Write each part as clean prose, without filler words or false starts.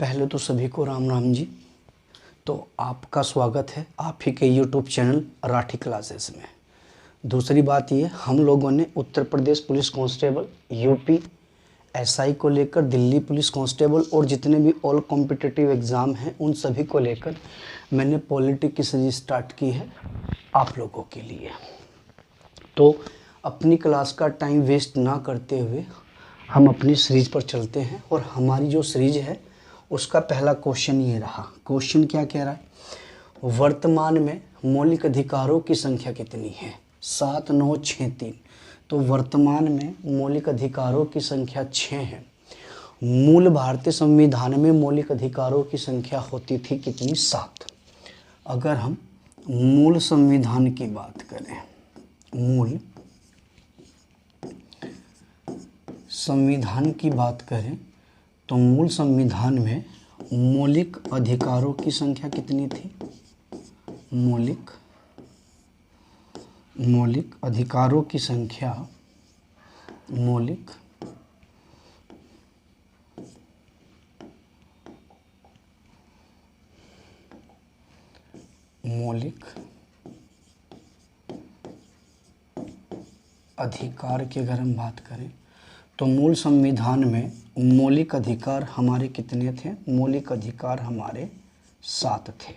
पहले तो सभी को राम राम जी। तो आपका स्वागत है आप ही के यूट्यूब चैनल राठी क्लासेस में। दूसरी बात ये, हम लोगों ने Uttar Pradesh police constable, UP SI को लेकर, दिल्ली पुलिस कांस्टेबल और जितने भी ऑल कॉम्पिटिटिव एग्ज़ाम हैं उन सभी को लेकर मैंने पॉलिटिक्स की सीरीज स्टार्ट की है आप लोगों के लिए। तो अपनी क्लास का टाइम वेस्ट ना करते हुए हम अपनी सीरीज पर चलते हैं। और हमारी जो सीरीज है उसका पहला क्वेश्चन ये रहा। क्वेश्चन क्या कह रहा है? वर्तमान में मौलिक अधिकारों की संख्या कितनी है? 7963। तो वर्तमान में मौलिक अधिकारों की संख्या 6 है। मूल भारतीय संविधान में मौलिक अधिकारों की संख्या होती थी कितनी? 7। अगर हम मूल संविधान की बात करें, मूल संविधान की बात करें तो मूल संविधान में मौलिक अधिकारों की संख्या कितनी थी? मौलिक अधिकारों की संख्या, मौलिक अधिकार की अगर हम बात करें तो मूल संविधान में मौलिक अधिकार हमारे कितने थे? मौलिक अधिकार हमारे 7 थे।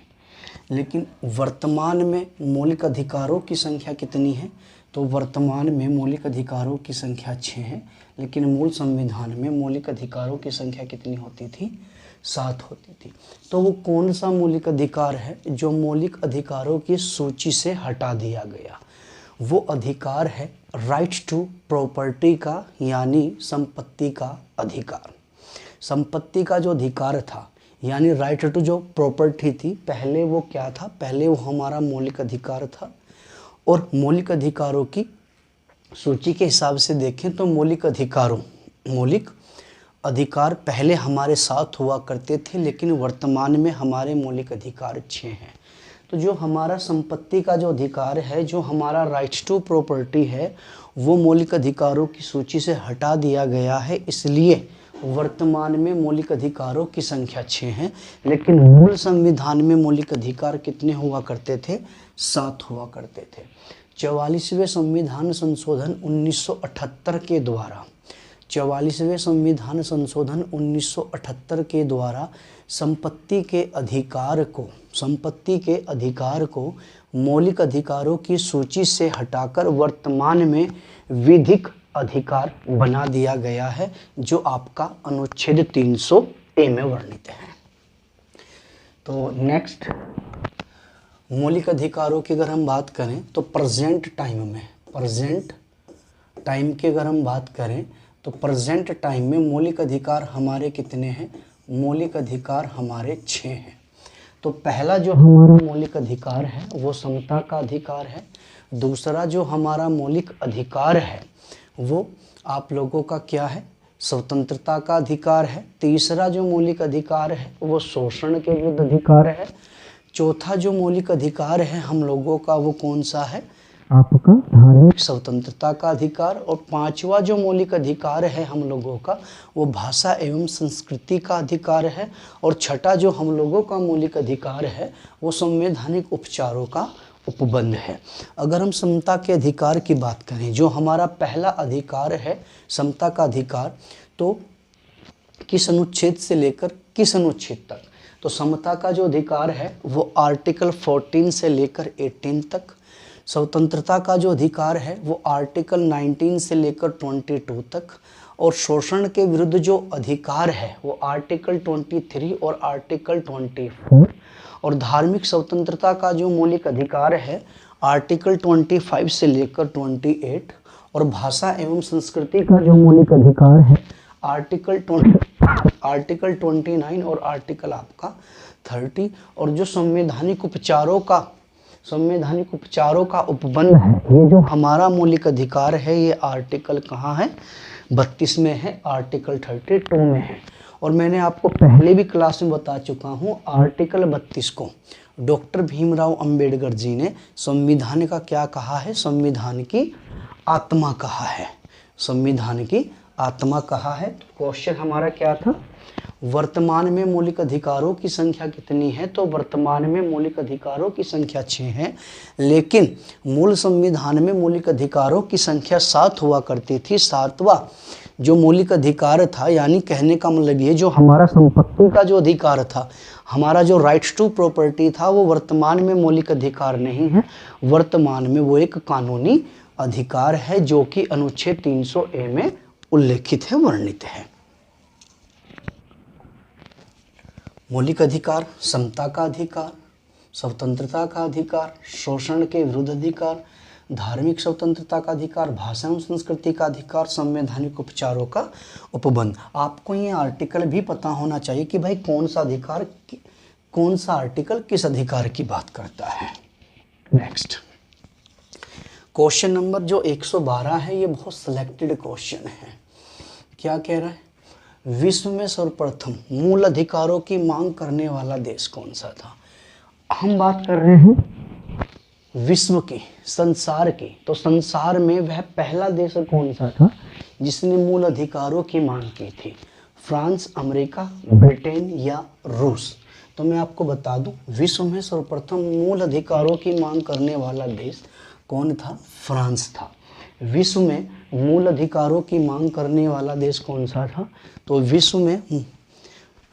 लेकिन वर्तमान में मौलिक अधिकारों की संख्या कितनी है? तो वर्तमान में मौलिक अधिकारों की संख्या 6 है। लेकिन मूल संविधान में मौलिक अधिकारों की संख्या कितनी होती थी? 7 होती थी। तो वो कौन सा मौलिक अधिकार है जो मौलिक अधिकारों की सूची से हटा दिया गया? वो अधिकार है राइट टू प्रॉपर्टी का, यानी संपत्ति का अधिकार। संपत्ति का जो अधिकार था यानी राइट टू जो प्रॉपर्टी थी, पहले वो क्या था? पहले वो हमारा मौलिक अधिकार था। और मौलिक अधिकारों की सूची के हिसाब से देखें तो मौलिक अधिकार पहले हमारे साथ हुआ करते थे, लेकिन वर्तमान में हमारे मौलिक अधिकार 6 हैं। तो जो हमारा संपत्ति का जो अधिकार है, जो हमारा राइट टू प्रॉपर्टी है, वो मौलिक अधिकारों की सूची से हटा दिया गया है। इसलिए वर्तमान में मौलिक अधिकारों की संख्या 6 है। लेकिन मूल संविधान में मौलिक अधिकार कितने हुआ करते थे? 7 हुआ करते थे। 44वें संविधान संशोधन 1978 के द्वारा, 44वें संविधान संशोधन 1978 के द्वारा संपत्ति के अधिकार को मौलिक अधिकारों की सूची से हटाकर वर्तमान में विधिक अधिकार बना दिया गया है, जो आपका अनुच्छेद 300A में वर्णित है। तो नेक्स्ट, मौलिक अधिकारों की अगर हम बात करें तो प्रेजेंट टाइम की अगर हम बात करें तो प्रेजेंट टाइम में मौलिक अधिकार हमारे कितने हैं? मौलिक अधिकार हमारे 6 हैं। तो पहला जो हमारा मौलिक अधिकार है वो समता का अधिकार है। दूसरा जो हमारा मौलिक अधिकार है वो आप लोगों का क्या है? स्वतंत्रता का अधिकार है। तीसरा जो मौलिक अधिकार है वो शोषण के विरुद्ध अधिकार है। चौथा जो मौलिक अधिकार है हम लोगों का वो कौन सा है? आपका धार्मिक स्वतंत्रता का अधिकार। और पांचवा जो मौलिक अधिकार है हम लोगों का वो भाषा एवं संस्कृति का अधिकार है। और छठा जो हम लोगों का मौलिक अधिकार है वो संवैधानिक उपचारों का उपबंध है। अगर हम समता के अधिकार की बात करें, जो हमारा पहला अधिकार है समता का अधिकार, तो किस अनुच्छेद से लेकर किस अनुच्छेद तक? तो समता का जो अधिकार है वो आर्टिकल 14 से लेकर 18 तक। स्वतंत्रता का जो अधिकार है वो आर्टिकल 19 से लेकर 22 तक। और शोषण के विरुद्ध जो अधिकार है वो आर्टिकल 23 और आर्टिकल 24। और धार्मिक स्वतंत्रता का जो मौलिक अधिकार है आर्टिकल 25 से लेकर 28। और भाषा एवं संस्कृति का जो मौलिक अधिकार है आर्टिकल 29 और आर्टिकल आपका 30। और जो संवैधानिक उपचारों का उपबंध है, ये जो हमारा मौलिक अधिकार है, ये आर्टिकल कहाँ है? 32 में है, आर्टिकल 32 में है। और मैंने आपको पहले भी क्लास में बता चुका हूँ, आर्टिकल 32 को डॉक्टर भीमराव अंबेडकर जी ने संविधान का क्या कहा है? संविधान की आत्मा कहा है। संविधान की आत्मा कहा है। तो क्वेश्चन हमारा क्या था, वर्तमान में मौलिक अधिकारों की संख्या कितनी है? तो वर्तमान में मौलिक अधिकारों की संख्या 6 है, लेकिन मूल संविधान में मौलिक अधिकारों की संख्या 7 हुआ करती थी। 7वां जो मौलिक अधिकार था, यानी कहने का मतलब ये जो हमारा संपत्ति का जो अधिकार था, हमारा जो राइट्स टू प्रॉपर्टी था, वो वर्तमान में मौलिक अधिकार नहीं है। वर्तमान में वो एक कानूनी अधिकार है जो कि अनुच्छेद 300A में उल्लेखित है, वर्णित है। मौलिक अधिकार, समता का अधिकार, स्वतंत्रता का अधिकार, शोषण के विरुद्ध अधिकार, धार्मिक स्वतंत्रता का अधिकार, भाषा एवं संस्कृति का अधिकार, संवैधानिक उपचारों का उपबंध। आपको ये आर्टिकल भी पता होना चाहिए कि भाई कौन सा आर्टिकल किस अधिकार की बात करता है। नेक्स्ट क्वेश्चन नंबर जो 112 है, ये बहुत सिलेक्टेड क्वेश्चन है। क्या कह रहा है, विश्व में सर्वप्रथम मूल अधिकारों की मांग करने वाला देश कौन सा था? हम बात कर रहे हैं विश्व की, संसार की, तो संसार में वह पहला देश कौन सा था जिसने मूल अधिकारों की मांग की थी? फ्रांस, अमेरिका, ब्रिटेन या रूस? तो मैं आपको बता दूं, विश्व में सर्वप्रथम मूल अधिकारों की मांग करने वाला देश कौन था? फ्रांस था। विश्व में मूल अधिकारों की मांग करने वाला देश कौन सा था? तो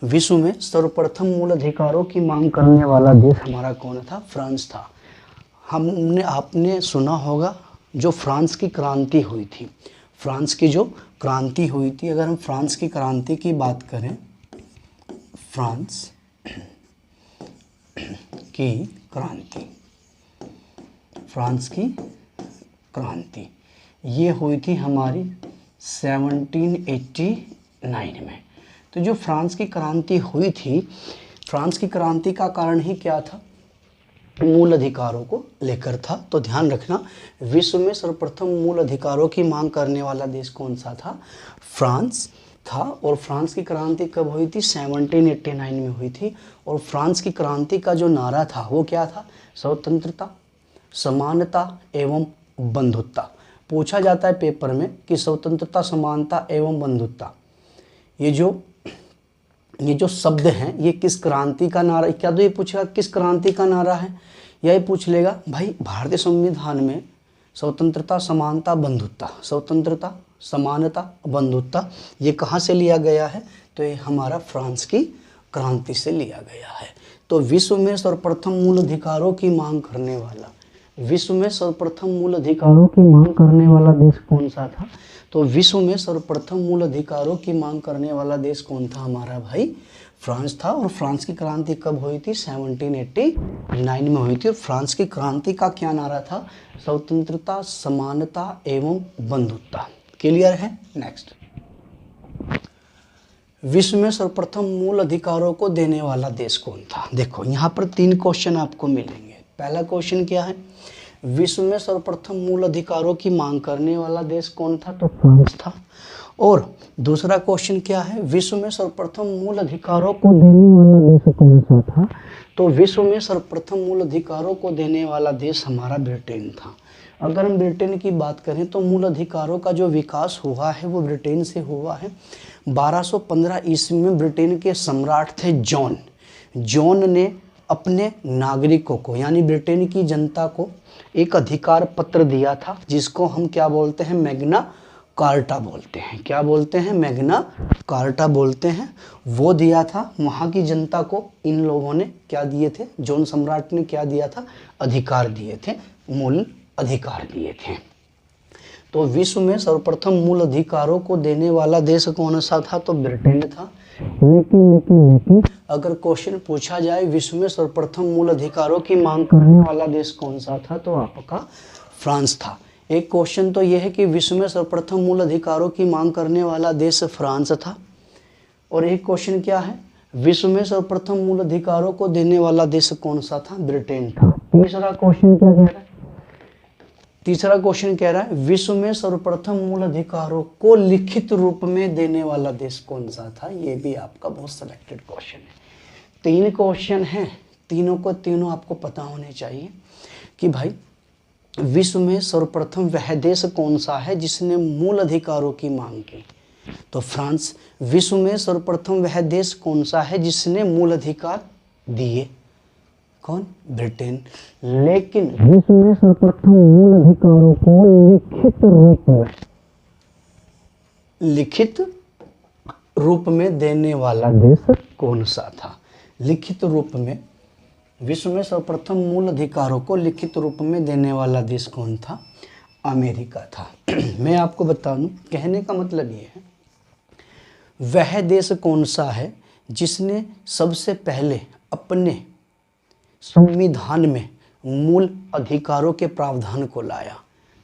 विश्व में सर्वप्रथम मूल अधिकारों की मांग करने वाला देश हमारा कौन था? फ्रांस था। आपने सुना होगा जो फ्रांस की क्रांति हुई थी, फ्रांस की जो क्रांति हुई थी, अगर हम फ्रांस की क्रांति की बात करें, फ्रांस की क्रांति ये हुई थी हमारी 1789 में। तो जो फ्रांस की क्रांति हुई थी, फ्रांस की क्रांति का कारण ही क्या था? मूल अधिकारों को लेकर था। तो ध्यान रखना, विश्व में सर्वप्रथम मूल अधिकारों की मांग करने वाला देश कौन सा था? फ्रांस था। और फ्रांस की क्रांति कब हुई थी? 1789 में हुई थी। और फ्रांस की क्रांति का जो नारा था वो क्या था? स्वतंत्रता, समानता एवं बंधुत्ता। पूछा जाता है पेपर में कि स्वतंत्रता, समानता एवं बंधुत्ता, ये जो शब्द हैं ये किस क्रांति का नारा? क्या तो ये पूछेगा किस क्रांति का नारा है, या ये पूछ लेगा भाई भारतीय संविधान में स्वतंत्रता, समानता, बंधुत्ता, स्वतंत्रता, समानता, बंधुत्ता ये कहाँ से लिया गया है? तो ये हमारा फ्रांस की क्रांति से लिया गया है। तो विश्व में सर्वप्रथम मूल अधिकारों की मांग करने वाला, विश्व में सर्वप्रथम मूल अधिकारों की मांग करने वाला देश कौन सा था? तो विश्व में सर्वप्रथम मूल अधिकारों की मांग करने वाला देश कौन था हमारा भाई? फ्रांस था। और फ्रांस की क्रांति कब हुई थी? 1789 में हुई थी। और फ्रांस की क्रांति का क्या नारा था? स्वतंत्रता, समानता एवं बंधुत्ता। क्लियर है? नेक्स्ट, विश्व में सर्वप्रथम मूल अधिकारों को देने वाला देश कौन था? देखो यहाँ पर 3 क्वेश्चन आपको मिलेंगे। पहला क्वेश्चन क्या है? विश्व में सर्वप्रथम मूल अधिकारों की मांग करने वाला देश कौन था? तो फ्रांस था। और दूसरा क्वेश्चन क्या है? विश्व में सर्वप्रथम मूल अधिकारों को देने वाला देश कौन सा था? तो विश्व में सर्वप्रथम मूल अधिकारों को देने वाला देश हमारा ब्रिटेन था। अगर हम ब्रिटेन की बात करें तो मूल अधिकारों का जो विकास हुआ है वो ब्रिटेन से हुआ है। 1215 ईस्वी में ब्रिटेन के सम्राट थे जॉन ने अपने नागरिकों को, यानी ब्रिटेन की जनता को एक अधिकार पत्र दिया था, जिसको हम क्या बोलते हैं? मैग्ना कार्टा बोलते हैं। क्या बोलते हैं? मैग्ना कार्टा बोलते हैं। वो दिया था वहाँ की जनता को। इन लोगों ने क्या दिए थे? जॉन सम्राट ने क्या दिया था? अधिकार दिए थे, मूल अधिकार दिए थे। तो विश्व में सर्वप्रथम मूल अधिकारों को देने वाला देश कौन सा था? तो ब्रिटेन था। लेकिन अगर क्वेश्चन पूछा जाए विश्व में सर्वप्रथम मूल अधिकारों की मांग करने वाला देश कौन सा था? तो आपका फ्रांस था। एक क्वेश्चन तो यह है कि विश्व में सर्वप्रथम मूल अधिकारों की मांग करने वाला देश फ्रांस था। और एक क्वेश्चन क्या है? विश्व में सर्वप्रथम मूल अधिकारों को देने वाला देश कौन सा था? ब्रिटेन था। तीसरा क्वेश्चन क्या कह रहा है? तीसरा क्वेश्चन कह रहा है विश्व में सर्वप्रथम मूल अधिकारों को लिखित रूप में देने वाला देश कौन सा था? ये भी आपका बहुत सिलेक्टेड क्वेश्चन है। 3 क्वेश्चन हैं, तीनों आपको पता होने चाहिए कि भाई विश्व में सर्वप्रथम वह देश कौन सा है जिसने मूल अधिकारों की मांग की। तो फ्रांस। विश्व में सर्वप्रथम वह देश कौन सा है जिसने मूल अधिकार दिए? कौन? ब्रिटेन। लेकिन विश्व में सर्वप्रथम मूल अधिकारों को लिखित रूप में देने वाला देश कौन सा था? लिखित रूप में विश्व में सर्वप्रथम मूल अधिकारों को लिखित रूप में देने वाला देश कौन था? अमेरिका था। मैं आपको बता दूं, कहने का मतलब ये है, वह देश कौन सा है जिसने सबसे पहले अपने संविधान में मूल अधिकारों के प्रावधान को लाया?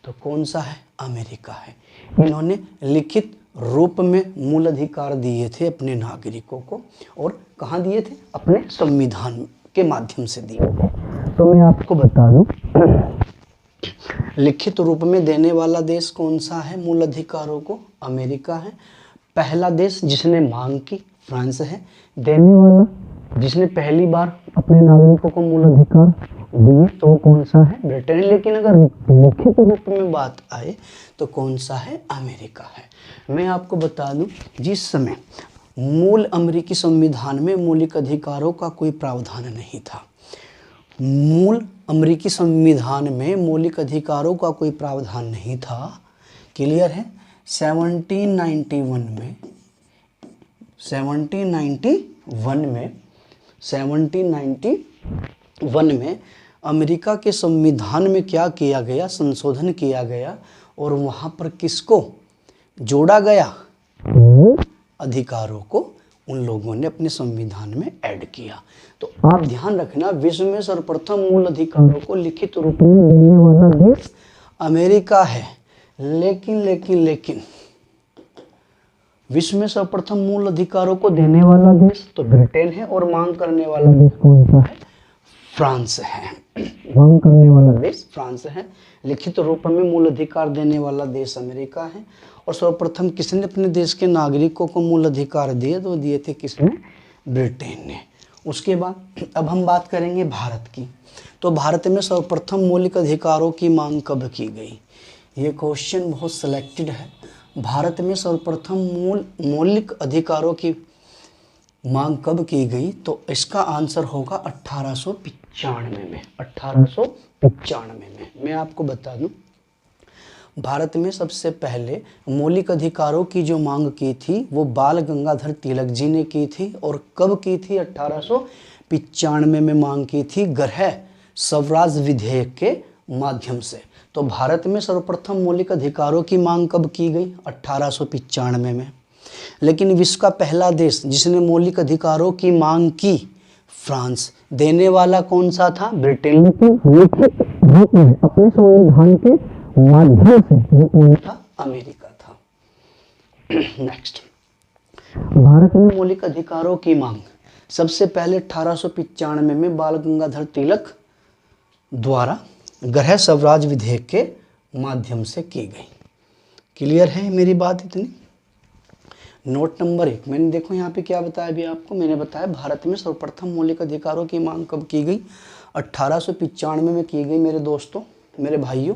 तो कौन सा है? अमेरिका है। इन्होंने लिखित रूप में मूल अधिकार दिए थे अपने नागरिकों को, और कहाँ दिए थे? अपने संविधान के माध्यम से दिए थे। तो मैं आपको बता दूं, लिखित रूप में देने वाला देश कौन सा है मूल अधिकारों को? अमेरिका है। पहला देश जिसने मांग की, फ्रांस है। देने वाला जिसने पहली बार अपने नागरिकों को मूल अधिकार दिए तो कौन सा है? ब्रिटेन। लेकिन अगर लिखित रूप में बात आए तो कौन सा है? अमेरिका है। मैं आपको बता दूं, जिस समय मूल अमेरिकी संविधान में मौलिक अधिकारों का कोई प्रावधान नहीं था, मूल अमेरिकी संविधान में मौलिक अधिकारों का कोई प्रावधान नहीं था, क्लियर है? 1791 में अमेरिका के संविधान में क्या किया गया? संशोधन किया गया, और वहाँ पर किसको जोड़ा गया? अधिकारों को उन लोगों ने अपने संविधान में ऐड किया। तो आप ध्यान रखना, विश्व में सर्वप्रथम मूल अधिकारों को लिखित रूप में देने वाला देश अमेरिका है। लेकिन विश्व में सर्वप्रथम मूल अधिकारों को देने वाला देश तो ब्रिटेन है, और मांग करने वाला देश कौन सा है? फ्रांस है। मांग करने वाला देश फ्रांस है। लिखित रूप में मूल अधिकार देने वाला देश अमेरिका है। और सर्वप्रथम किसने अपने देश के नागरिकों को मूल अधिकार दिए? तो दिए थे किसने? ब्रिटेन ने। उसके बाद अब हम बात करेंगे भारत की। तो भारत में सर्वप्रथम मौलिक अधिकारों की मांग कब की गई? ये क्वेश्चन बहुत सिलेक्टेड है। भारत में सर्वप्रथम मौलिक अधिकारों की मांग कब की गई? तो इसका आंसर होगा 1895 में। 1895 में। मैं आपको बता दूं, भारत में सबसे पहले मौलिक अधिकारों की जो मांग की थी वो बाल गंगाधर तिलक जी ने की थी। और कब की थी? 1895 में मांग की थी, गृह स्वराज विधेयक के माध्यम से। तो भारत में सर्वप्रथम मौलिक अधिकारों की मांग कब की गई? 1895 में। लेकिन विश्व का पहला देश जिसने मौलिक अधिकारों की मांग की, फ्रांस। देने वाला कौन सा था? ब्रिटेन। लिखित रूप में अपने संविधान के माध्यम से वो कौन था? अमेरिका था। नेक्स्ट, भारत में मौलिक अधिकारों की मांग सबसे पहले 1895 में बाल गंगाधर तिलक द्वारा गृह स्वराज विधेयक के माध्यम से की गई। क्लियर है मेरी बात इतनी? नोट नंबर 1, मैंने देखो यहाँ पे क्या बताया अभी आपको, मैंने बताया भारत में सर्वप्रथम मौलिक अधिकारों की मांग कब की गई? 1895 में की गई मेरे दोस्तों, मेरे भाइयों।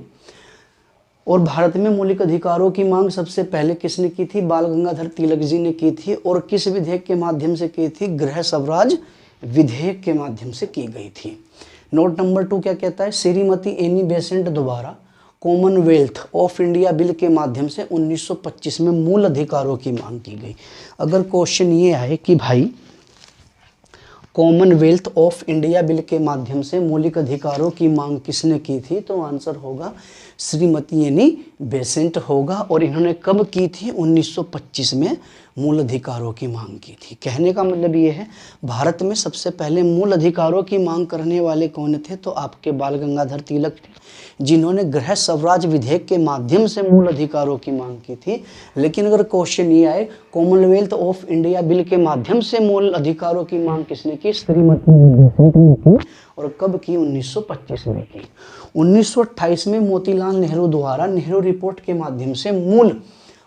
और भारत में मौलिक अधिकारों की मांग सबसे पहले किसने की थी? बाल गंगाधर तिलक जी ने की थी। और किस विधेयक के माध्यम से की थी? गृह स्वराज विधेयक के माध्यम से की गई थी। नोट नंबर 2 क्या कहता है? श्रीमती एनी बेसेंट द्वारा कॉमनवेल्थ ऑफ इंडिया बिल के माध्यम से 1925 में मूल अधिकारों की मांग की गई। अगर क्वेश्चन ये आए कि भाई कॉमनवेल्थ ऑफ इंडिया बिल के माध्यम से मौलिक अधिकारों की मांग किसने की थी? तो आंसर होगा श्रीमती एनी बेसेंट होगा। और इन्होंने कब की थी? 1925 में मूल अधिकारों की मांग की थी। कहने का मतलब ये है, भारत में सबसे पहले मूल अधिकारों की मांग करने वाले कौन थे? तो आपके बाल गंगाधर तिलक थे, जिन्होंने गृह स्वराज विधेयक के माध्यम से मूल अधिकारों की मांग की थी। लेकिन अगर क्वेश्चन ये आए कॉमनवेल्थ ऑफ इंडिया बिल के माध्यम से मूल अधिकारों की मांग किसने की? श्रीमती बेसेंट ने की। और कब की? 1925 में की। 1928 में मोतीलाल नेहरू द्वारा नेहरू रिपोर्ट के माध्यम से मूल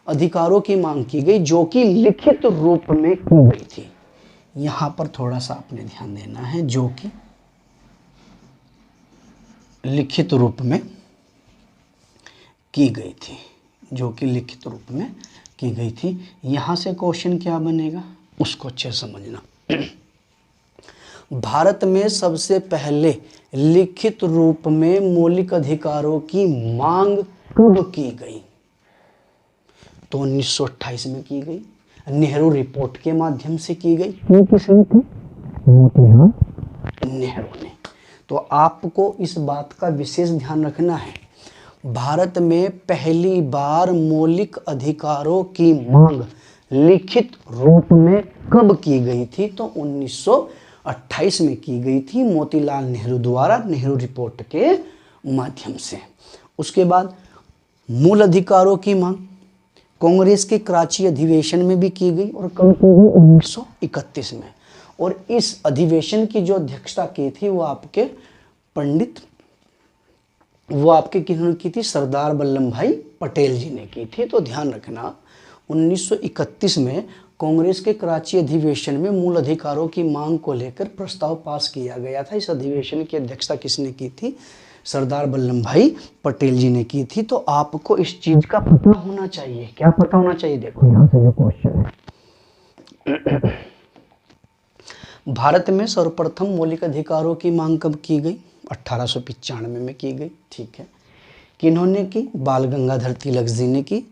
अधिकारों की मांग की गई, जो कि लिखित रूप में की गई थी। यहाँ पर थोड़ा सा आपने ध्यान देना है, जो कि लिखित रूप में की गई थी, जो कि लिखित रूप में की गई थी। यहाँ से क्वेश्चन क्या बनेगा उसको अच्छे समझना। भारत में सबसे पहले लिखित रूप में मौलिक अधिकारों की मांग कब की गई? तो 1928 में की गई, नेहरू रिपोर्ट के माध्यम से की गई। किसने की? मोतीलाल नेहरू ने। तो आपको इस बात का विशेष ध्यान रखना है, भारत में पहली बार मौलिक अधिकारों की मांग लिखित रूप में कब की गई थी? तो 1928 में की गई थी, मोतीलाल नेहरू द्वारा, नेहरू रिपोर्ट के माध्यम से। उसके बाद मूल अधिकारों की मांग कांग्रेस के कराची अधिवेशन में भी की गई, और कब की गई? 1931 में। और इस अधिवेशन की जो अध्यक्षता की थी वो आपके किन्होंने की थी? सरदार वल्लभ भाई पटेल जी ने की थी। तो ध्यान रखना 1931 में कांग्रेस के कराची अधिवेशन में मूल अधिकारों की मांग को लेकर प्रस्ताव पास किया गया था। इस अधिवेशन की अध्यक्षता किसने की थी? सरदार वल्लभ भाई पटेल जी ने की थी। तो आपको इस चीज का पता होना चाहिए। क्या पता होना चाहिए? देखो यहाँ से जो क्वेश्चन है, भारत में सर्वप्रथम मौलिक अधिकारों की मांग कब की गई? 1895 में की गई। ठीक है, किन्होंने की? बाल गंगाधर तिलक जी ने की।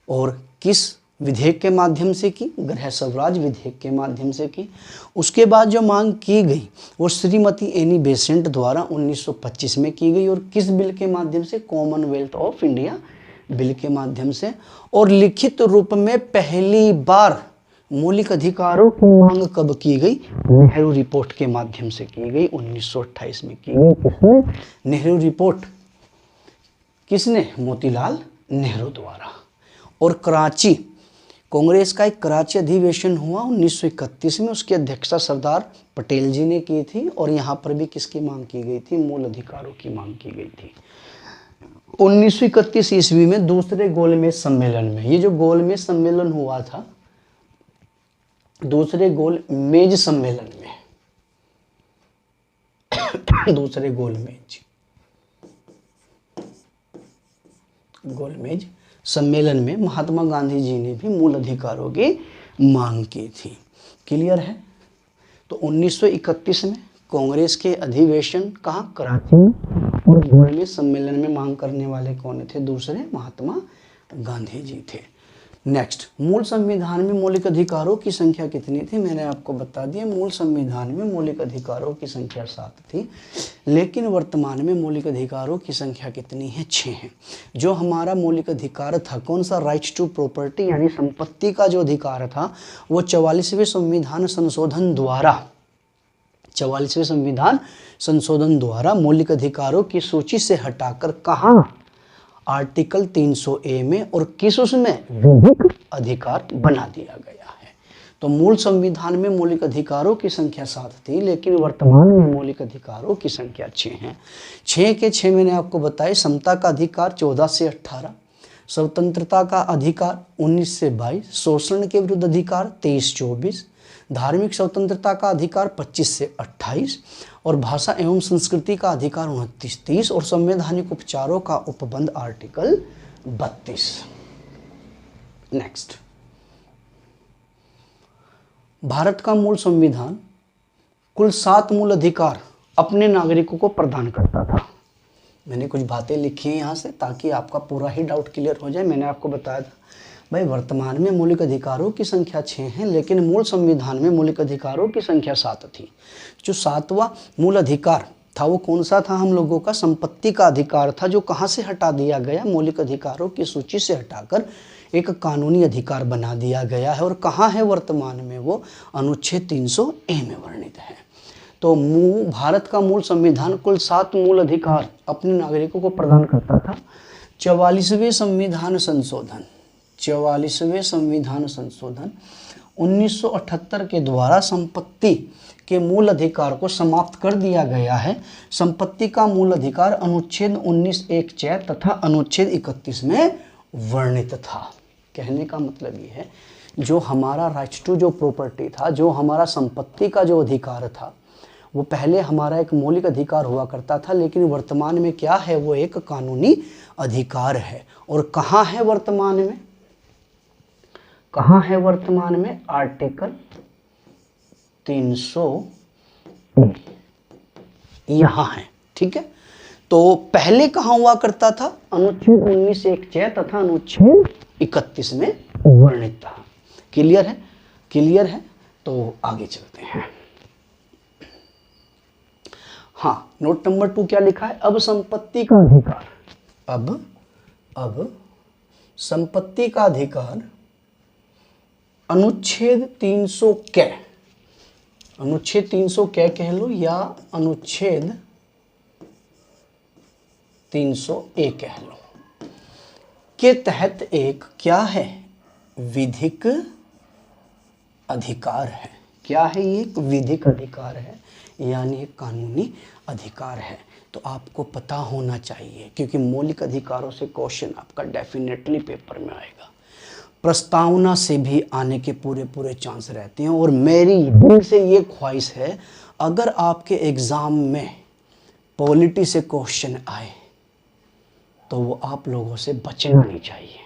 और किस विधेयक के माध्यम से की? गृह स्वराज विधेयक के माध्यम से की। उसके बाद जो मांग की गई वो श्रीमती एनी बेसेंट द्वारा 1925 में की गई। और किस बिल के माध्यम से? कॉमनवेल्थ ऑफ इंडिया बिल के माध्यम से। और लिखित रूप में पहली बार मौलिक अधिकारों की मांग कब की गई? नेहरू रिपोर्ट के माध्यम से की गई, 1928 में की गई। किसने? नेहरू रिपोर्ट। किसने? मोतीलाल नेहरू द्वारा। और कराची, कांग्रेस का एक कराची अधिवेशन हुआ 1931 में, उसकी अध्यक्षता सरदार पटेल जी ने की थी। और यहाँ पर भी किसकी मांग की गई थी? मूल अधिकारों की मांग की गई थी। 1931 ईस्वी में दूसरे गोलमेज सम्मेलन में, ये जो गोलमेज सम्मेलन हुआ था, दूसरे गोलमेज सम्मेलन में दूसरे गोलमेज सम्मेलन में महात्मा गांधी जी ने भी मूल अधिकारों की मांग की थी। क्लियर है? तो 1931 में कांग्रेस के अधिवेशन कहाँ? कराची में। और गोलमेज सम्मेलन में मांग करने वाले कौन थे? दूसरे महात्मा गांधी जी थे। नेक्स्ट, मूल संविधान में मौलिक अधिकारों की संख्या कितनी थी? मैंने आपको बता दिया, मूल संविधान में मौलिक अधिकारों की संख्या 7 थी, लेकिन वर्तमान में मौलिक अधिकारों की संख्या कितनी है? 6 है। जो हमारा मौलिक अधिकार था, कौन सा? राइट टू प्रॉपर्टी, यानी संपत्ति का जो अधिकार था, वो 44वें संविधान संशोधन द्वारा 44वें संविधान संशोधन द्वारा मौलिक अधिकारों की सूची से हटाकर कहाँ? आर्टिकल 300A में, और किस उसमें? विधिक अधिकार बना दिया गया है। तो मूल संविधान में मौलिक अधिकारों की संख्या 7 थी, लेकिन वर्तमान में मौलिक अधिकारों की संख्या 6 है। 6 के 6 मैंने आपको बताया। समता का अधिकार 14 से 18, स्वतंत्रता का अधिकार 19 से 22, शोषण के विरुद्ध अधिकार 23-24, धार्मिक स्वतंत्रता का अधिकार 25 से 28, और भाषा एवं संस्कृति का अधिकार 29-30, और संवैधानिक उपचारों का उपबंध आर्टिकल 32। नेक्स्ट, भारत का मूल संविधान कुल 7 मूल अधिकार अपने नागरिकों को प्रदान करता था। मैंने कुछ बातें लिखी हैं यहाँ से ताकि आपका पूरा ही डाउट क्लियर हो जाए। मैंने आपको बताया था भाई, वर्तमान में मौलिक अधिकारों की संख्या 6 है, लेकिन मूल संविधान में मौलिक अधिकारों की संख्या 7 थी। जो 7वां मूल अधिकार था वो कौन सा था? हम लोगों का संपत्ति का अधिकार था, जो कहाँ से हटा दिया गया? मौलिक अधिकारों की सूची से हटाकर एक कानूनी अधिकार बना दिया गया है। और कहाँ है वर्तमान में? वो अनुच्छेद 300A में वर्णित है। तो भारत का मूल संविधान कुल 7 मूल अधिकार अपने नागरिकों को प्रदान करता था। 44वें संविधान संशोधन 1978 के द्वारा संपत्ति के मूल अधिकार को समाप्त कर दिया गया है। संपत्ति का मूल अधिकार अनुच्छेद 19(1) तथा अनुच्छेद 31 में वर्णित था। कहने का मतलब ये है, जो हमारा राइट टू जो प्रॉपर्टी था, जो हमारा संपत्ति का जो अधिकार था, वो पहले हमारा एक मौलिक अधिकार हुआ करता था, लेकिन वर्तमान में क्या है? वो एक कानूनी अधिकार है। और कहाँ है वर्तमान में? कहाँ है वर्तमान में? आर्टिकल 300 यहाँ है, ठीक है। तो पहले कहाँ हुआ करता था? अनुच्छेद 19(1)(j) तथा अनुच्छेद 31 में वर्णित था। क्लियर है? क्लियर है। तो आगे चलते हैं। हाँ, नोट नंबर 2 क्या लिखा है? अब संपत्ति का अधिकार, अब संपत्ति का अधिकार अनुच्छेद 300 कै, अनुच्छेद 300 कै कह लो या अनुच्छेद 300(a) कह लो, के तहत एक क्या है? विधिक अधिकार है। क्या है ये? एक विधिक अधिकार है, यानी एक कानूनी अधिकार है। तो आपको पता होना चाहिए, क्योंकि मौलिक अधिकारों से क्वेश्चन आपका डेफिनेटली पेपर में आएगा। प्रस्तावना से भी आने के पूरे चांस रहते हैं। और मेरी दिल से ये ख्वाहिश है, अगर आपके एग्ज़ाम में पॉलिटी से क्वेश्चन आए तो वो आप लोगों से बचना नहीं चाहिए।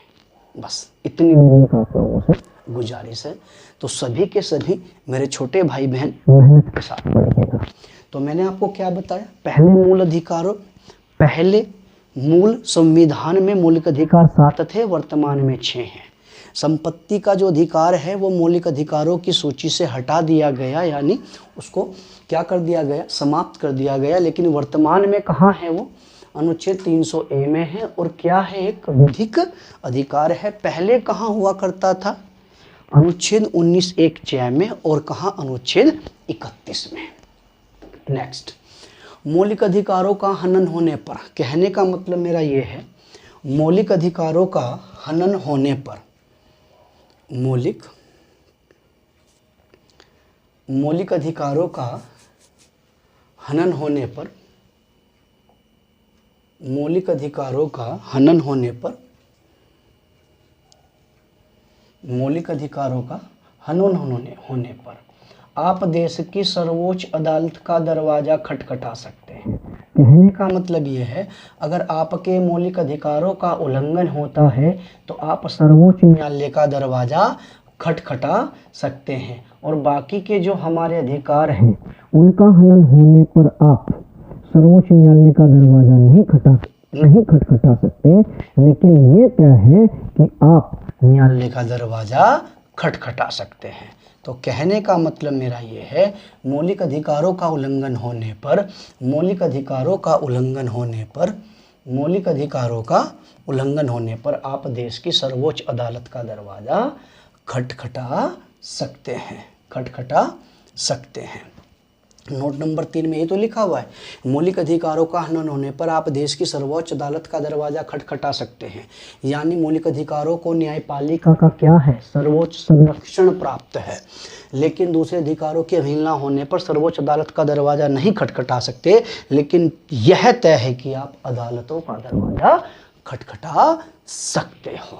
बस इतनी मेरी आप लोगों से गुजारिश है। तो सभी के सभी मेरे छोटे भाई बहन मेहनत के साथ पढ़िएगा। तो मैंने आपको क्या बताया? पहले मूल अधिकारों, पहले मूल संविधान में मौलिक अधिकार 7 थे, वर्तमान में 6 हैं। संपत्ति का जो अधिकार है वो मौलिक अधिकारों की सूची से हटा दिया गया, यानी उसको क्या कर दिया गया? समाप्त कर दिया गया। लेकिन वर्तमान में कहाँ है वो? अनुच्छेद 300(a) में है। और क्या है? एक विधिक अधिकार है। पहले कहाँ हुआ करता था? अनुच्छेद 19(1)(j) में। और कहाँ? अनुच्छेद 31 में। नेक्स्ट, मौलिक अधिकारों का हनन होने पर, कहने का मतलब मेरा ये है, मौलिक अधिकारों का हनन होने पर, मौलिक अधिकारों का हनन होने पर, मौलिक अधिकारों का हनन होने पर, मौलिक अधिकारों का हनन होने पर आप देश की सर्वोच्च अदालत का दरवाजा खटखटा सकते हैं। कहने का मतलब ये है, अगर आपके मौलिक अधिकारों का उल्लंघन होता है तो आप सर्वोच्च न्यायालय का दरवाजा खटखटा सकते हैं। और बाकी के जो हमारे अधिकार हैं उनका हनन होने पर आप सर्वोच्च न्यायालय का दरवाजा नहीं खटखटा सकते। लेकिन ये तय है कि आप न्यायालय का दरवाजा खटखटा सकते हैं। तो कहने का मतलब मेरा ये है, मौलिक अधिकारों का उल्लंघन होने पर, मौलिक अधिकारों का उल्लंघन होने पर, मौलिक अधिकारों का उल्लंघन होने पर आप देश की सर्वोच्च अदालत का दरवाजा खटखटा सकते हैं, खटखटा सकते हैं। नोट नंबर 3 में ये तो लिखा हुआ है, मौलिक अधिकारों का हनन होने पर आप देश की सर्वोच्च अदालत का दरवाजा खटखटा सकते हैं। यानी मौलिक अधिकारों को न्यायपालिका का क्या है? सर्वोच्च संरक्षण प्राप्त है। लेकिन दूसरे अधिकारों की अवहेलना होने पर सर्वोच्च अदालत का दरवाजा नहीं खटखटा सकते। लेकिन यह तय है कि आप अदालतों का दरवाजा खटखटा सकते हो।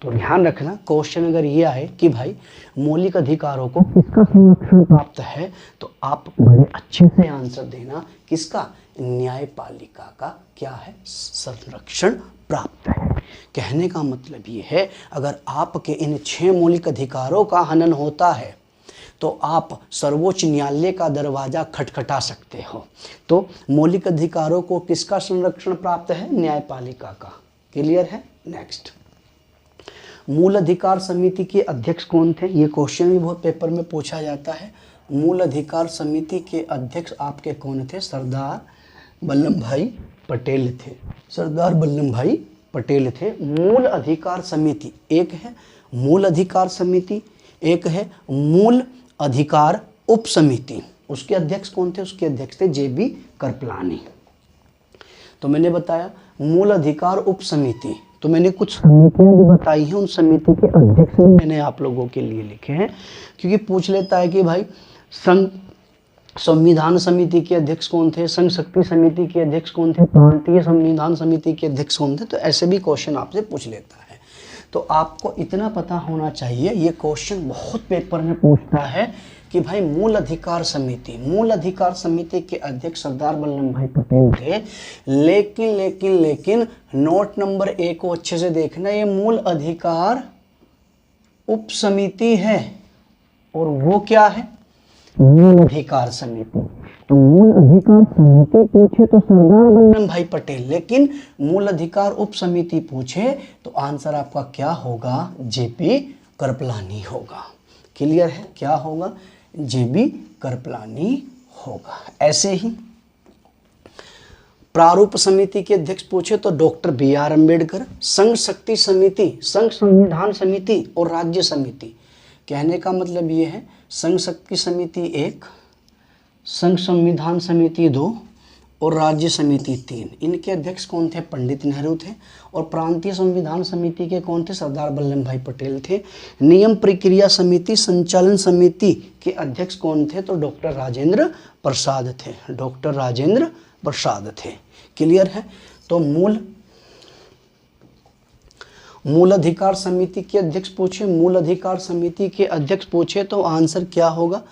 तो ध्यान रखना, क्वेश्चन अगर ये आए कि भाई मौलिक अधिकारों को किसका संरक्षण प्राप्त है, तो आप बड़े अच्छे से आंसर देना, किसका? न्यायपालिका का क्या है? संरक्षण प्राप्त है। कहने का मतलब ये है, अगर आपके इन 6 मौलिक अधिकारों का हनन होता है तो आप सर्वोच्च न्यायालय का दरवाजा खटखटा सकते हो। तो मौलिक अधिकारों को किसका संरक्षण प्राप्त है? न्यायपालिका का। क्लियर है? नेक्स्ट, मूल अधिकार समिति के अध्यक्ष कौन थे? ये क्वेश्चन भी बहुत पेपर में पूछा जाता है। मूल अधिकार समिति के अध्यक्ष आपके कौन थे? सरदार वल्लभ भाई पटेल थे। सरदार वल्लभ भाई पटेल थे। मूल अधिकार समिति एक है, मूल अधिकार समिति एक है, मूल अधिकार उप समिति, उसके अध्यक्ष कौन थे? उसके अध्यक्ष थे JB कृपलानी। तो मैंने बताया मूल अधिकार उप समिति, तो मैंने कुछ समितियां भी बताई हैं, उन समिति के अध्यक्ष भी मैंने आप लोगों के लिए लिखे हैं। क्योंकि पूछ लेता है कि भाई संघ संविधान समिति के अध्यक्ष कौन थे, संघ शक्ति समिति के अध्यक्ष कौन थे, प्रांतीय संविधान समिति के अध्यक्ष कौन थे, तो ऐसे भी क्वेश्चन आपसे पूछ लेता है। तो आपको इतना पता होना चाहिए, ये क्वेश्चन बहुत पेपर में पूछता है कि भाई मूल अधिकार समिति के अध्यक्ष सरदार वल्लभ भाई पटेल थे। लेकिन नोट नंबर 1 को अच्छे से देखना, ये मूल अधिकार उप समिति है और वो क्या है, मूल अधिकार समिति। तो मूल अधिकार समिति पूछे तो सरदार वल्लभ भाई पटेल, लेकिन मूल अधिकार उप समिति पूछे तो आंसर आपका क्या होगा, जेपी कृपलानी होगा। क्लियर है, क्या होगा, जेबी कृपलानी होगा। ऐसे ही प्रारूप समिति के अध्यक्ष पूछे तो डॉक्टर बी आर अम्बेडकर। संघ शक्ति समिति, संघ संविधान समिति और राज्य समिति, कहने का मतलब ये है संघ शक्ति समिति 1, संघ संविधान समिति 2 और राज्य समिति 3, इनके अध्यक्ष कौन थे, पंडित नेहरू थे। और प्रांतीय संविधान समिति के कौन थे, सरदार वल्लभ भाई पटेल थे। नियम प्रक्रिया समिति, संचालन समिति के अध्यक्ष कौन थे, तो डॉक्टर राजेंद्र प्रसाद थे, डॉक्टर राजेंद्र प्रसाद थे। क्लियर है। तो मूल अधिकार समिति के अध्यक्ष पूछे, मूल अधिकार समिति के अध्यक्ष पूछे तो आंसर क्या होगा,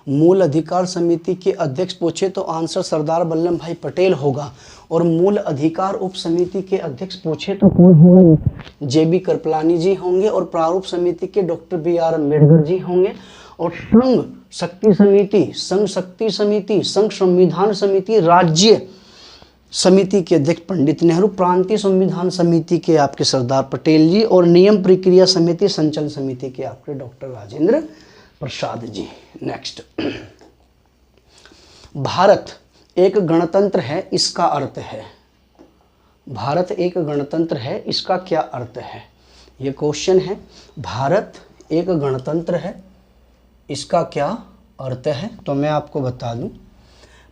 मूल अधिकार समिति के अध्यक्ष पूछे तो आंसर सरदार वल्लभ भाई पटेल होगा। और मूल अधिकार उप समिति के अध्यक्ष पूछे तो कौन होंगे, जेबी कृपलानी जी होंगे। और प्रारूप समिति के doctor B are Ambedkar ji होंगे। और संघ शक्ति समिति, संघ शक्ति समिति, संघ संविधान समिति, राज्य समिति के अध्यक्ष पंडित नेहरू, प्रांतीय संविधान समिति के आपके सरदार पटेल जी और नियम प्रक्रिया समिति, संचालन समिति के आपके डॉक्टर राजेंद्र प्रसाद जी। नेक्स्ट, भारत एक गणतंत्र है, इसका अर्थ है, भारत एक गणतंत्र है, इसका क्या अर्थ है, ये क्वेश्चन है। भारत एक गणतंत्र है, इसका क्या अर्थ है, तो मैं आपको बता दूं,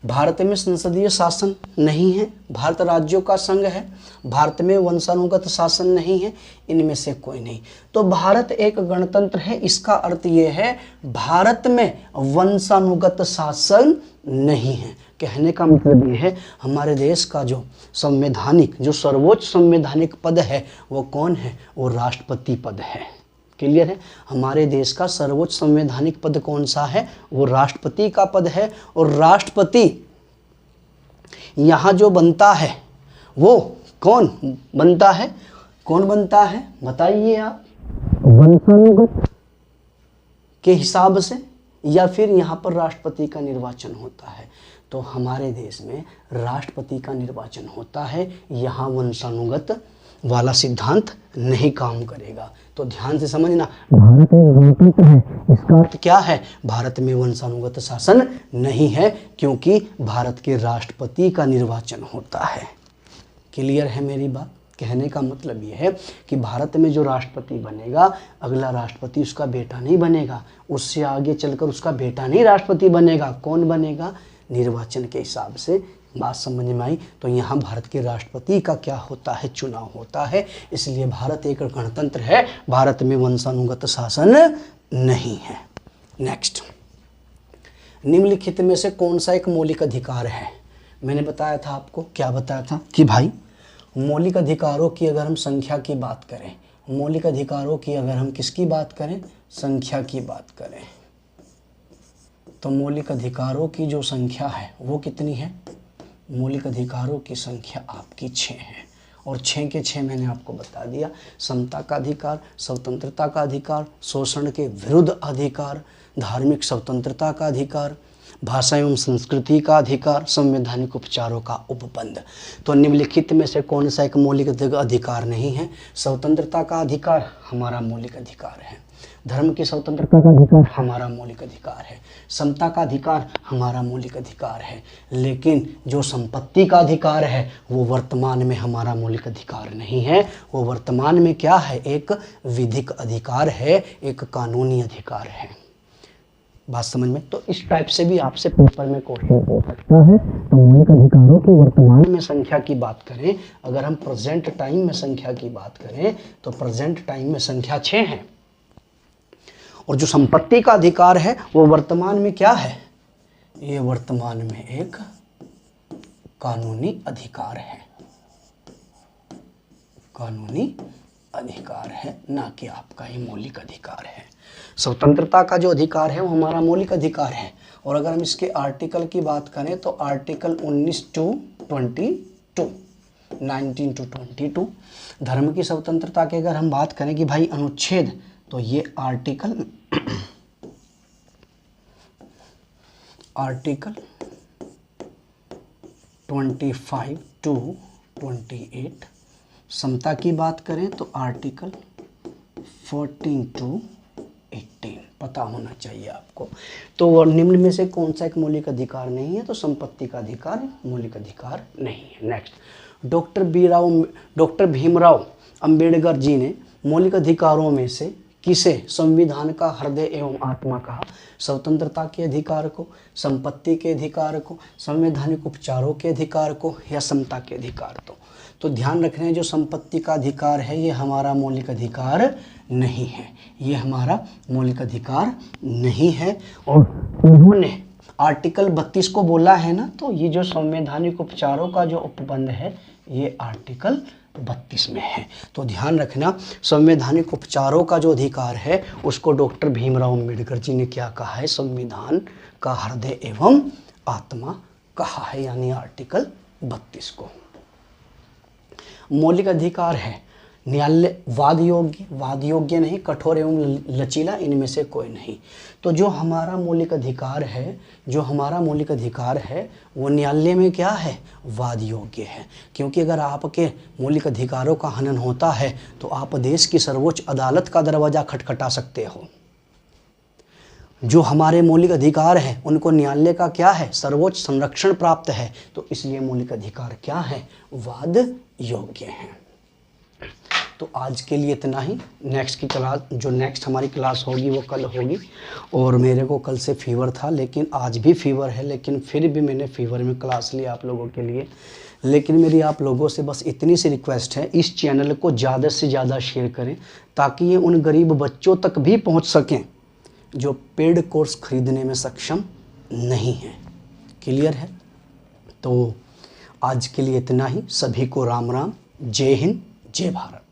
भारत में संसदीय शासन नहीं है, भारत राज्यों का संघ है, भारत में वंशानुगत शासन नहीं है, इनमें से कोई नहीं। तो भारत एक गणतंत्र है, इसका अर्थ ये है भारत में वंशानुगत शासन नहीं है। कहने का मतलब ये है हमारे देश का जो संवैधानिक, जो सर्वोच्च संवैधानिक पद है वो कौन है, वो राष्ट्रपति पद है। क्लियर है। हमारे देश का सर्वोच्च संवैधानिक पद कौन सा है, वो राष्ट्रपति का पद है। और राष्ट्रपति यहाँ जो बनता है वो कौन बनता है, कौन बनता है बताइए आप, वंशानुगत के हिसाब से या फिर यहाँ पर राष्ट्रपति का निर्वाचन होता है। तो हमारे देश में राष्ट्रपति का निर्वाचन होता है, यहाँ वंशानुगत वाला सिद्धांत नहीं काम करेगा। तो ध्यान से समझना, भारत एक गणतंत्र है, इसका अर्थ क्या है, भारत में वंशानुगत शासन नहीं है, क्योंकि भारत के राष्ट्रपति का निर्वाचन होता है। क्लियर है मेरी बात। कहने का मतलब ये है कि भारत में जो राष्ट्रपति बनेगा, अगला राष्ट्रपति उसका बेटा नहीं बनेगा, उससे आगे चलकर उसका बेटा नहीं राष्ट्रपति बनेगा, कौन बनेगा, निर्वाचन के हिसाब से। बात समझ में आई। तो यहाँ भारत के राष्ट्रपति का क्या होता है, चुनाव होता है। इसलिए भारत एक गणतंत्र है, भारत में वंशानुगत शासन नहीं है। नेक्स्ट, निम्नलिखित में से कौन सा एक मौलिक अधिकार है। मैंने बताया था आपको, क्या बताया था कि भाई मौलिक अधिकारों की अगर हम संख्या की बात करें, मौलिक अधिकारों की अगर हम किसकी बात करें, संख्या की बात करें, तो मौलिक अधिकारों की जो संख्या है वो कितनी है, मौलिक अधिकारों की संख्या आपकी 6 है। और 6 के 6 मैंने आपको बता दिया, समता का अधिकार, स्वतंत्रता का अधिकार, शोषण के विरुद्ध अधिकार, धार्मिक स्वतंत्रता का अधिकार, भाषा एवं संस्कृति का अधिकार, संवैधानिक उपचारों का उपबंध। तो निम्नलिखित में से कौन सा एक मौलिक अधिकार नहीं है, स्वतंत्रता का अधिकार हमारा मौलिक अधिकार है, धर्म की स्वतंत्रता का अधिकार हमारा मौलिक अधिकार है, समता का अधिकार हमारा मौलिक अधिकार है, लेकिन जो संपत्ति का अधिकार है वो वर्तमान में हमारा मौलिक अधिकार नहीं है। वो वर्तमान में क्या है, एक विधिक अधिकार है, एक कानूनी अधिकार है। बात समझ में। तो इस टाइप से भी आपसे पेपर में क्वेश्चन हो सकता है। तो मौलिक अधिकारों की वर्तमान में संख्या की बात करें, अगर हम प्रेजेंट टाइम में संख्या की बात करें तो प्रेजेंट टाइम में संख्या 6 है। और जो संपत्ति का अधिकार है वो वर्तमान में क्या है, ये वर्तमान में एक कानूनी अधिकार है, कानूनी अधिकार है, ना कि आपका ही मौलिक अधिकार है। स्वतंत्रता का जो अधिकार है वो हमारा मौलिक अधिकार है। और अगर हम इसके आर्टिकल की बात करें तो आर्टिकल 19 to 22, 19 to 22। धर्म की स्वतंत्रता की अगर हम बात करें कि भाई अनुच्छेद, तो ये आर्टिकल 25 to 28। समता की बात करें तो आर्टिकल 14 to 18 पता होना चाहिए आपको। तो निम्न में से कौन सा एक मौलिक अधिकार नहीं है? तो संपत्ति का अधिकार मौलिक अधिकार नहीं है। नेक्स्ट, डॉक्टर भीमराव अंबेडकर जी ने मौलिक अधिकारों में से किसे संविधान का हृदय एवं आत्मा कहा? स्वतंत्रता के अधिकार को, संपत्ति के अधिकार को, संवैधानिक उपचारों के अधिकार को, या समता के अधिकार को? तो ध्यान रखना है, जो संपत्ति का अधिकार है ये हमारा मौलिक अधिकार नहीं है, ये हमारा मौलिक अधिकार नहीं है। और उन्होंने आर्टिकल 32 को बोला है ना, तो ये जो संवैधानिक उपचारों का जो उपबंध है ये आर्टिकल 32 में है। तो ध्यान रखना, संवैधानिक उपचारों का जो अधिकार है उसको डॉक्टर भीमराव अंबेडकर जी ने क्या कहा है? संविधान का हृदय एवं आत्मा कहा है, यानी आर्टिकल 32 को। मौलिक अधिकार है न्यायालय वाद योग्य नहीं, कठोर एवं लचीला, इनमें से कोई नहीं। तो जो हमारा मौलिक अधिकार है वो न्यायालय में क्या है? वाद योग्य है। क्योंकि अगर आपके मौलिक अधिकारों का हनन होता है तो आप देश की सर्वोच्च अदालत का दरवाजा खटखटा सकते हो। जो हमारे मौलिक अधिकार हैं उनको न्यायालय का क्या है? सर्वोच्च संरक्षण प्राप्त है। तो इसलिए मौलिक अधिकार क्या है? वाद योग्य है। तो आज के लिए इतना ही। नेक्स्ट हमारी क्लास होगी वो कल होगी। और मेरे को कल से फीवर था, लेकिन आज भी फीवर है, लेकिन फिर भी मैंने फीवर में क्लास ली आप लोगों के लिए। लेकिन मेरी आप लोगों से बस इतनी सी रिक्वेस्ट है, इस चैनल को ज़्यादा से ज़्यादा शेयर करें ताकि ये उन गरीब बच्चों तक भी पहुंच सकें जो पेड कोर्स खरीदने में सक्षम नहीं है। क्लियर है? तो आज के लिए इतना ही। सभी को राम राम, जय हिंद, जय भारत।